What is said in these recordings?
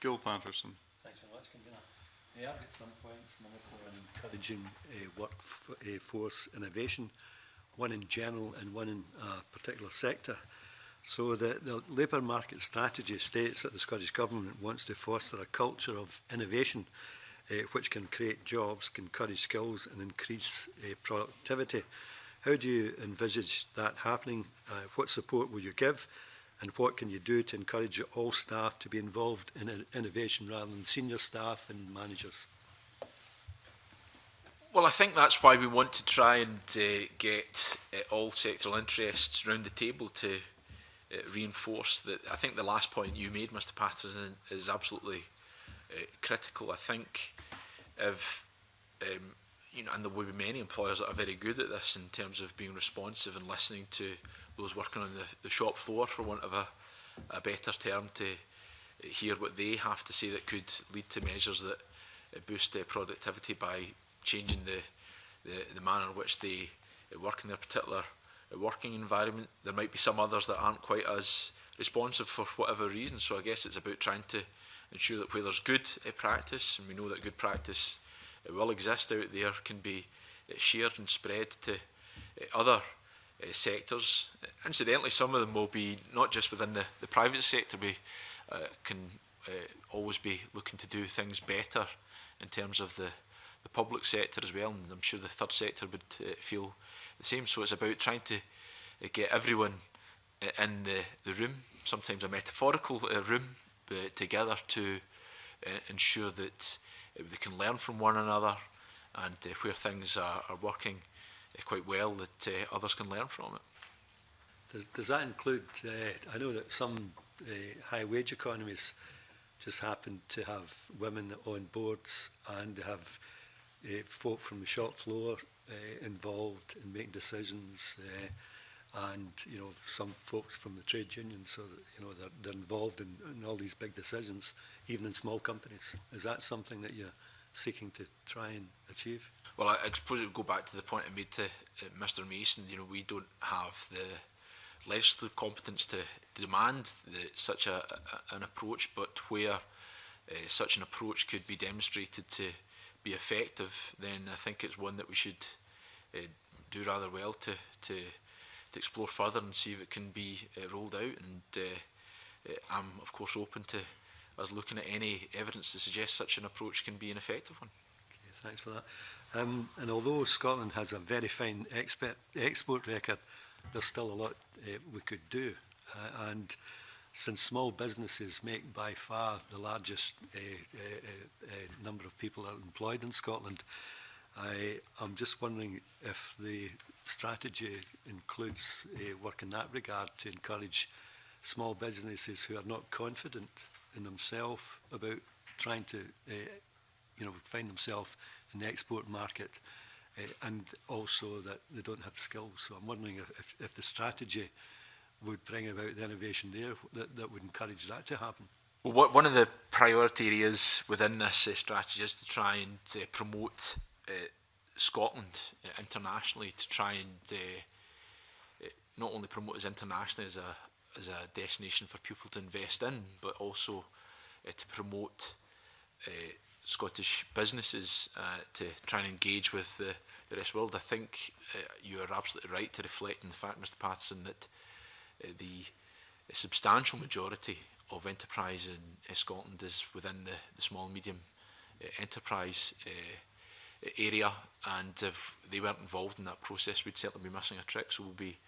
Gil Paterson. Thanks very much, Convener. Yeah, I've got some points, Minister, on encouraging workforce innovation, one in general and one in a particular sector. So the labour market strategy states that the Scottish Government wants to foster a culture of innovation which can create jobs, can encourage skills and increase productivity. How do you envisage that happening? What support will you give? And what can you do to encourage all staff to be involved in innovation rather than senior staff and managers? Well, I think that's why we want to try and get all sectoral interests round the table to reinforce that. I think the last point you made, Mr. Patterson, is absolutely critical. I think if and there will be many employers that are very good at this in terms of being responsive and listening to those working on the shop floor, for want of a better term, to hear what they have to say that could lead to measures that boost productivity by changing the manner in which they work in their particular working environment. There might be some others that aren't quite as responsive for whatever reason, so I guess it's about trying to ensure that where there's good practice, and we know that good practice will exist out there, can be shared and spread to other sectors. Incidentally, some of them will be not just within the private sector. We can always be looking to do things better in terms of the public sector as well, and I'm sure the third sector would feel the same. So it's about trying to get everyone in the room, sometimes a metaphorical room, together to ensure that they can learn from one another, and where things are working quite well, that others can learn from it. Does that include, I know that some high wage economies just happen to have women on boards and have folk from the shop floor involved in making decisions, and some folks from the trade unions, so that they're involved in all these big decisions, even in small companies. Is that something that you're seeking to try and achieve? Well, I suppose it would go back to the point I made to Mr. Mason. We don't have the legislative competence to demand such an approach, but where such an approach could be demonstrated to be effective, then I think it's one that we should do rather well to explore further and see if it can be rolled out. And I'm of course open to us looking at any evidence to suggest such an approach can be an effective one. Okay, thanks for that. And although Scotland has a very fine export record, there's still a lot we could do. And since small businesses make by far the largest number of people employed in Scotland, I'm just wondering if the strategy includes work in that regard to encourage small businesses who are not confident in themselves about trying to find themselves in the export market, and also that they don't have the skills. So I'm wondering if the strategy would bring about the innovation there that would encourage that to happen. Well, one of the priority areas within this strategy is to try and promote Scotland internationally, to try and not only promote us internationally as a destination for people to invest in, but also to promote Scottish businesses to try and engage with the rest of the world. I think you are absolutely right to reflect on the fact, Mr. Patterson, that the substantial majority of enterprise in Scotland is within the small and medium enterprise area, and if they weren't involved in that process, we'd certainly be missing a trick. So we'll be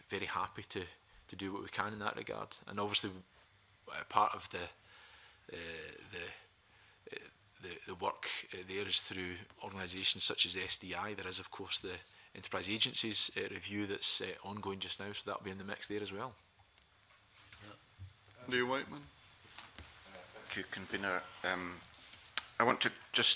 very happy to do what we can in that regard. And obviously part of the work there is through organisations such as SDI. There is of course the Enterprise Agencies review that's ongoing just now, so that'll be in the mix there as well. Andy Whiteman. Thank you, Convener. I want to just